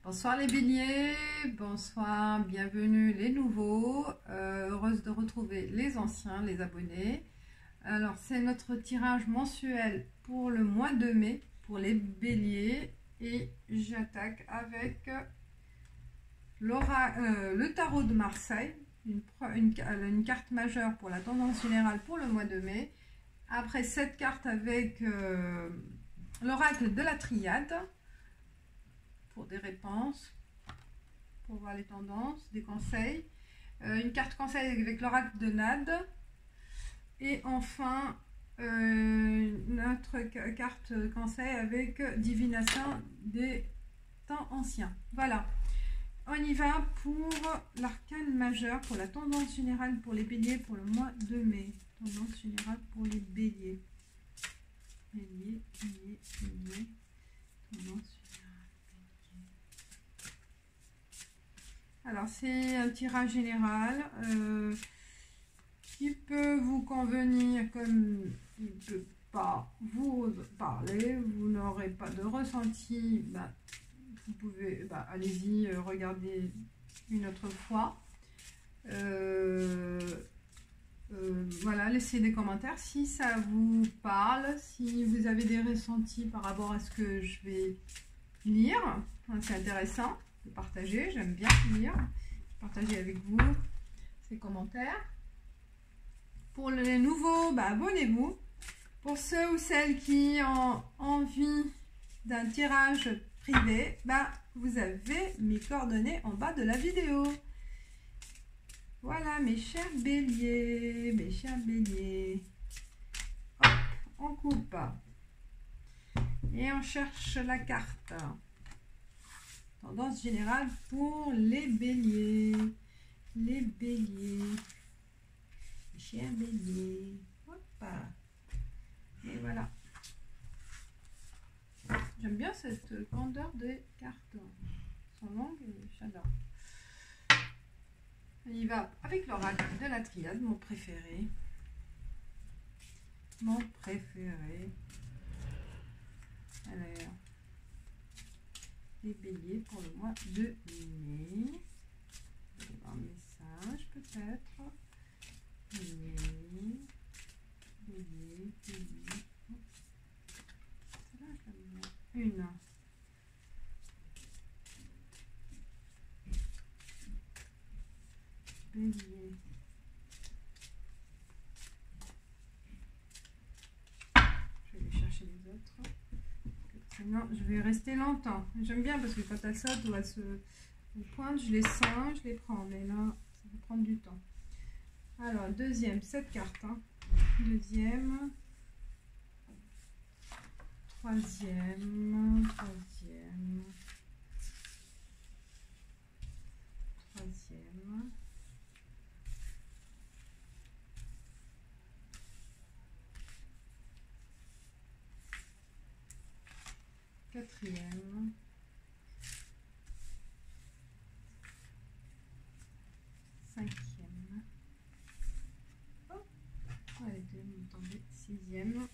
Bonsoir les béliers, bonsoir, bienvenue les nouveaux, heureuse de retrouver les anciens, les abonnés. Alors c'est notre tirage mensuel pour le mois de mai, pour les béliers, et j'attaque avec le tarot de Marseille, une carte majeure pour la tendance générale pour le mois de mai. Après cette carte avec l'oracle de la triade, pour des réponses, pour voir les tendances, des conseils. Une carte conseil avec l'oracle de Nade. Et enfin, notre carte conseil avec divination des temps anciens. Voilà. On y va pour l'arcane majeur, pour la tendance générale pour les béliers pour le mois de mai. Tendance générale pour les béliers. Bélier, bélier, bélier. Tendance. Alors, c'est un tirage général qui peut vous convenir comme il ne peut pas vous parler. Vous n'aurez pas de ressenti. Vous pouvez, allez-y, regarder une autre fois. Voilà, laissez des commentaires si ça vous parle, si vous avez des ressentis par rapport à ce que je vais lire. C'est intéressant de partager, j'aime bien lire, partager avec vous ces commentaires. Pour les nouveaux, abonnez-vous. Pour ceux ou celles qui ont envie d'un tirage privé, vous avez mes coordonnées en bas de la vidéo. Voilà mes chers béliers, mes chers béliers. Hop, on coupe et on cherche la carte. Tendance générale pour les béliers. Les béliers. Les chers béliers. Hop. Et voilà. J'aime bien cette grandeur des cartes. Elles sont longues et j'adore. On y va avec l'oracle de la triade, mon préféré. Mon préféré. Alors. Les béliers pour le mois de mai. Un message peut-être. Bélier, bélier, bélier. Celle-là, je l'aime bien. Une. Bélier. Je vais aller chercher les autres. Sinon, je vais rester longtemps. J'aime bien parce que quand elles sautent ou elles se pointent, je les sens, je les prends. Mais là, ça va prendre du temps. Alors, deuxième, cette carte. Deuxième. Troisième. Troisième. Troisième. Quatrième. Cinquième. Oh, allez, deux, vous tombez. Sixième.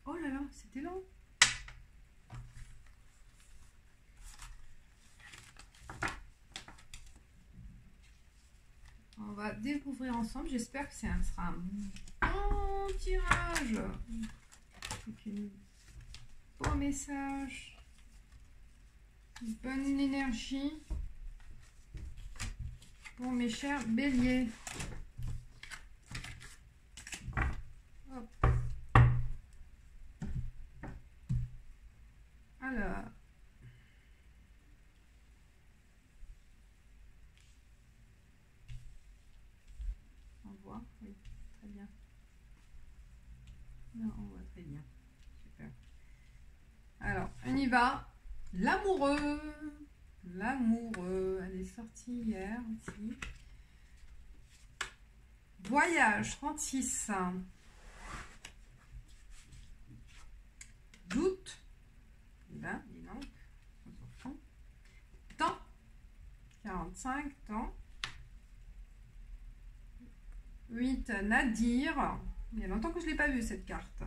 Oh là là, c'était long. On va découvrir ensemble. J'espère que ça sera un bon tirage. Avec un beau message. Une bonne énergie. Pour mes chers béliers. Alors, on voit, oui, très bien. Non, on voit très bien. Super. Alors, on y va. L'amoureux. L'amoureux. Elle est sortie hier aussi. Voyage 36. Doute. Là, dis donc. Temps. 45. Temps. 8. Nadir. Il y a longtemps que je ne l'ai pas vue cette carte.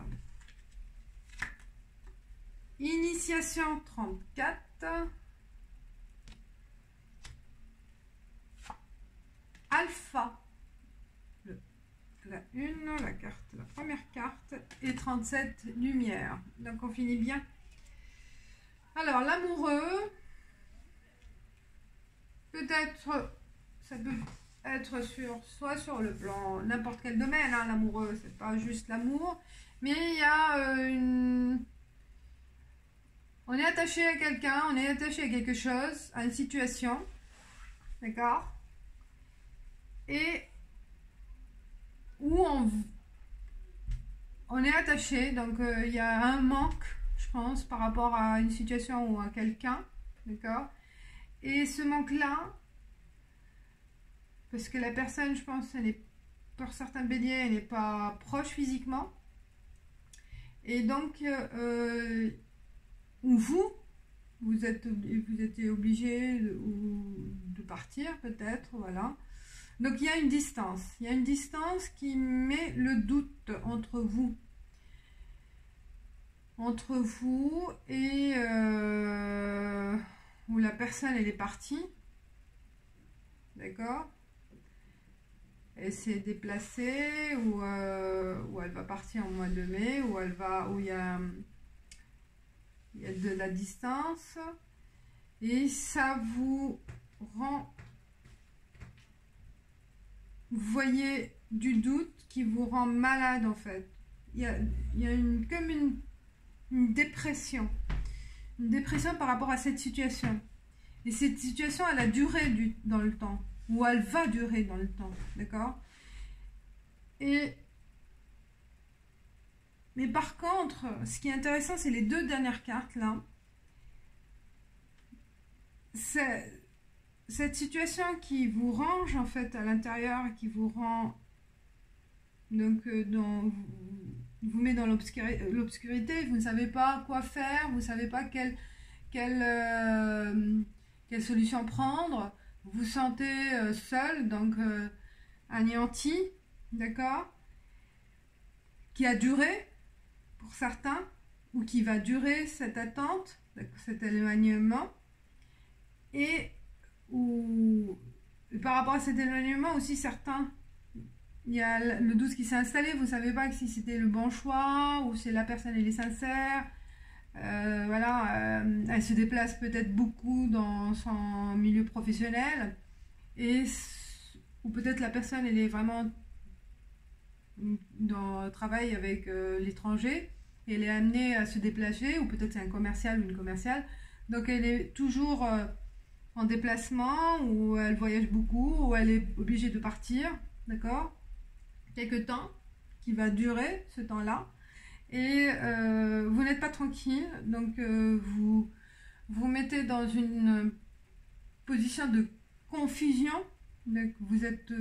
Initiation 34. Alpha. La première carte et 37 lumière. Donc on finit bien. Alors l'amoureux, peut-être, ça peut être soit sur le plan, n'importe quel domaine, hein, l'amoureux, c'est pas juste l'amour, mais il y a on est attaché à quelqu'un, on est attaché à quelque chose, à une situation, d'accord, et où on est attaché, donc il y a un manque, je pense, par rapport à une situation ou à quelqu'un, d'accord, et ce manque-là, parce que la personne, je pense, elle est, pour certains béliers, elle n'est pas proche physiquement, et donc, ou vous êtes obligé de partir, peut-être, voilà. Donc il y a une distance qui met le doute entre vous et où la personne elle est partie, d'accord, elle s'est déplacée, ou elle va partir au mois de mai, où il y a de la distance, et ça vous rend, vous voyez, du doute qui vous rend malade en fait. Il y a comme une dépression. Une dépression par rapport à cette situation. Et cette situation, elle a duré dans le temps. Ou elle va durer dans le temps. D'accord ? Mais par contre, ce qui est intéressant, c'est les deux dernières cartes là. C'est cette situation qui vous range en fait à l'intérieur, qui vous rend, donc vous met dans l'obscurité, vous ne savez pas quoi faire, vous ne savez pas quelle solution prendre, vous vous sentez seul, donc anéanti, d'accord, qui a duré pour certains, ou qui va durer cette attente, cet éloignement, et ou par rapport à cet éloignement aussi, certains, il y a le doute qui s'est installé, vous ne savez pas si c'était le bon choix ou si la personne elle est sincère, voilà, elle se déplace peut-être beaucoup dans son milieu professionnel, ou peut-être la personne elle est vraiment dans le travail avec l'étranger, et elle est amenée à se déplacer, ou peut-être c'est un commercial ou une commerciale, donc elle est toujours en déplacement, ou elle voyage beaucoup, ou elle est obligée de partir, d'accord, quelque temps, qui va durer ce temps-là, et vous n'êtes pas tranquille, donc vous mettez dans une position de confusion, donc vous êtes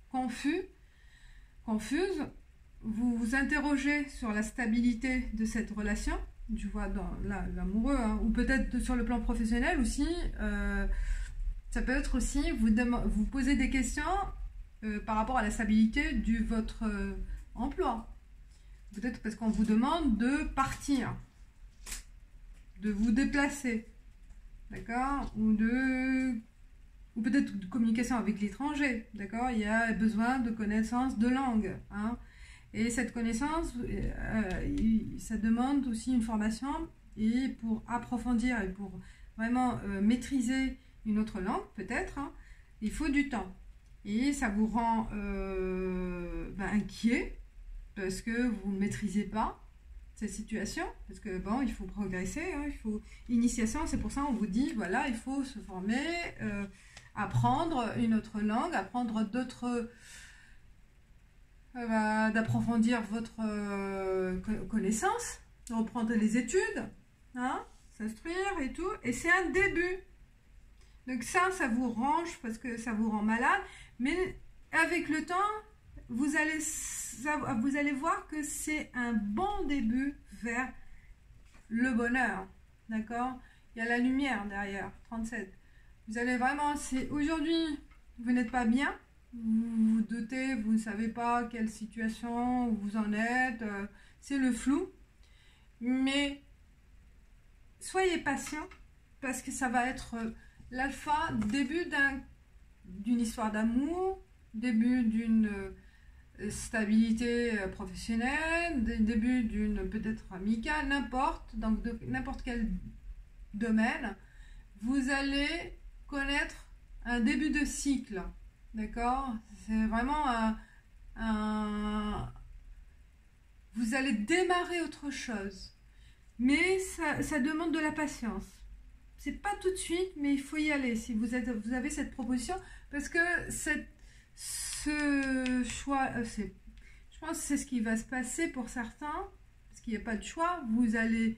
confuse, vous vous interrogez sur la stabilité de cette relation, je vois dans l'amoureux, hein, ou peut-être sur le plan professionnel aussi, ça peut être aussi, vous posez des questions par rapport à la stabilité de votre emploi, peut-être parce qu'on vous demande de partir, de vous déplacer, d'accord, ou peut-être de communication avec l'étranger, d'accord, il y a besoin de connaissance de langue, hein. Et cette connaissance, ça demande aussi une formation, et pour approfondir et pour vraiment maîtriser une autre langue, peut-être, hein, il faut du temps. Et ça vous rend inquiet, parce que vous ne maîtrisez pas cette situation, parce que bon, il faut progresser, hein, il faut initiation, c'est pour ça qu'on vous dit, voilà, il faut se former, apprendre une autre langue, apprendre d'autres d'approfondir votre connaissance, de reprendre les études, hein, s'instruire et tout. Et c'est un début. Donc ça vous range parce que ça vous rend malade. Mais avec le temps, vous allez voir que c'est un bon début vers le bonheur. D'accord? Il y a la lumière derrière, 37. Vous allez vraiment, c'est aujourd'hui, vous n'êtes pas bien. Vous vous doutez, vous ne savez pas quelle situation vous en êtes. C'est le flou. Mais soyez patient parce que ça va être l'alpha, début d'une histoire d'amour, début d'une stabilité professionnelle, début d'une peut-être amicale, n'importe, donc de n'importe quel domaine, vous allez connaître un début de cycle, d'accord? C'est vraiment vous allez démarrer autre chose, mais ça demande de la patience. C'est pas tout de suite, mais il faut y aller si vous avez cette proposition, parce que ce choix, je pense que c'est ce qui va se passer pour certains, parce qu'il n'y a pas de choix. Vous allez,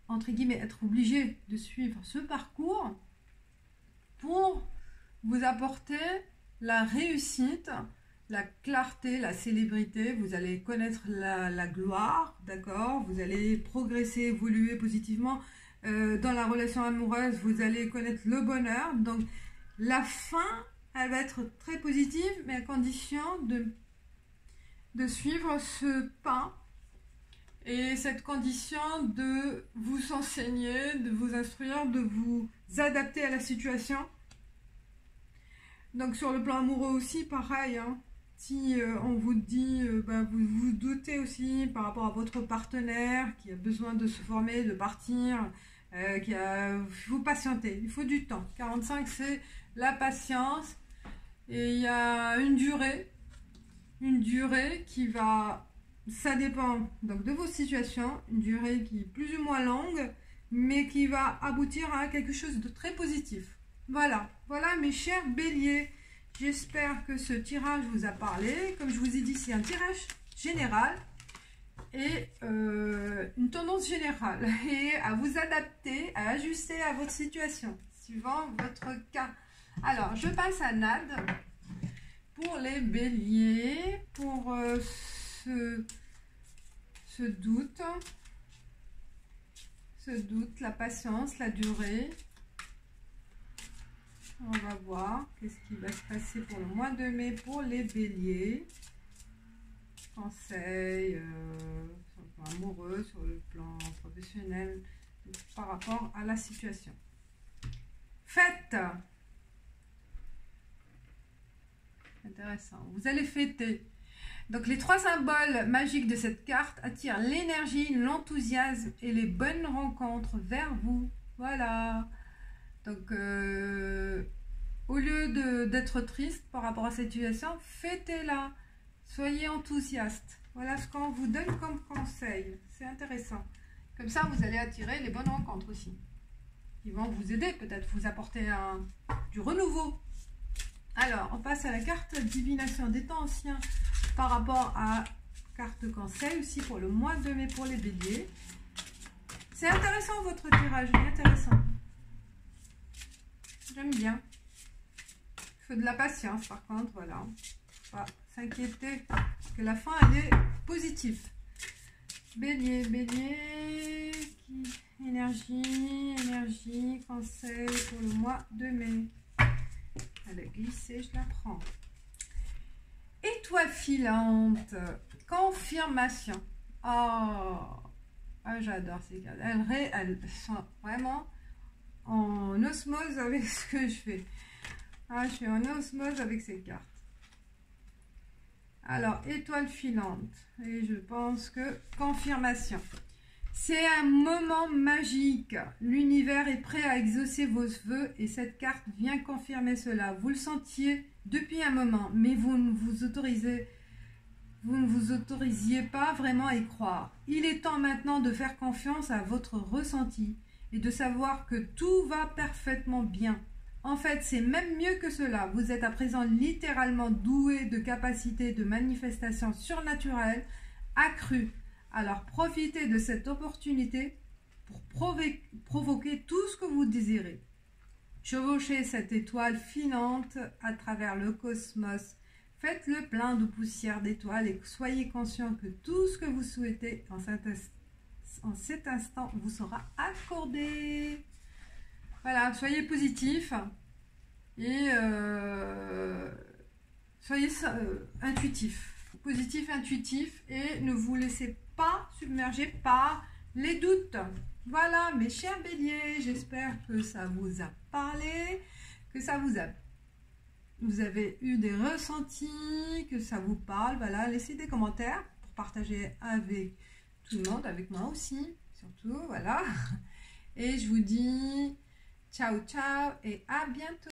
entre guillemets, être obligé de suivre ce parcours pour vous apporter la réussite, la clarté, la célébrité. Vous allez connaître la gloire, d'accord? Vous allez progresser, évoluer positivement dans la relation amoureuse. Vous allez connaître le bonheur. Donc, la fin, elle va être très positive, mais à condition de suivre ce pas. Et cette condition de vous enseigner, de vous instruire, de vous adapter à la situation. Donc sur le plan amoureux aussi, pareil. Hein. Si on vous dit, vous vous doutez aussi par rapport à votre partenaire qui a besoin de se former, de partir, il faut patienter, il faut du temps. 45, c'est la patience. Et il y a une durée qui va... Ça dépend donc de vos situations, une durée qui est plus ou moins longue, mais qui va aboutir à quelque chose de très positif. Voilà mes chers béliers, j'espère que ce tirage vous a parlé. Comme je vous ai dit, c'est un tirage général et une tendance générale, et à vous adapter, à ajuster à votre situation, suivant votre cas. Alors, je passe à Nad pour les béliers, pour... ce doute, la patience, la durée. On va voir qu'est-ce qui va se passer pour le mois de mai pour les béliers. Conseils sur le plan amoureux, sur le plan professionnel, par rapport à la situation. Fête. Intéressant. Vous allez fêter. Donc les trois symboles magiques de cette carte attirent l'énergie, l'enthousiasme et les bonnes rencontres vers vous. Voilà. Donc au lieu d'être triste par rapport à cette situation, fêtez-la. Soyez enthousiaste. Voilà ce qu'on vous donne comme conseil. C'est intéressant. Comme ça, vous allez attirer les bonnes rencontres aussi. Qui vont vous aider, peut-être vous apporter du renouveau. Alors, on passe à la carte divination des temps anciens par rapport à carte conseil aussi pour le mois de mai pour les béliers. C'est intéressant votre tirage, il est intéressant. J'aime bien. Il faut de la patience par contre, voilà. Faut pas s'inquiéter parce que la fin elle est positive. Bélier, énergie, conseil pour le mois de mai. Elle est glissée, je la prends. Étoile filante, confirmation. Oh, j'adore ces cartes. Elles sont vraiment en osmose avec ce que je fais. Je suis en osmose avec ces cartes. Alors, étoile filante. Et je pense que confirmation. C'est un moment magique. L'univers est prêt à exaucer vos vœux et cette carte vient confirmer cela. Vous le sentiez depuis un moment, mais vous ne vous autorisiez pas vraiment à y croire. Il est temps maintenant de faire confiance à votre ressenti et de savoir que tout va parfaitement bien. En fait, c'est même mieux que cela. Vous êtes à présent littéralement doué de capacités de manifestation surnaturelle accrues. Alors profitez de cette opportunité pour provoquer tout ce que vous désirez. Chevauchez cette étoile filante à travers le cosmos. Faites-le plein de poussière d'étoiles et soyez conscient que tout ce que vous souhaitez en cet instant vous sera accordé. Voilà, soyez positif et soyez intuitif. Positif, intuitif et ne vous laissez pas submerger par les doutes. Voilà, mes chers béliers, j'espère que ça vous a parlé, que ça vous avez eu des ressentis, que ça vous parle. Voilà, laissez des commentaires pour partager avec tout le monde, avec moi aussi, surtout, voilà. Et je vous dis ciao, ciao et à bientôt.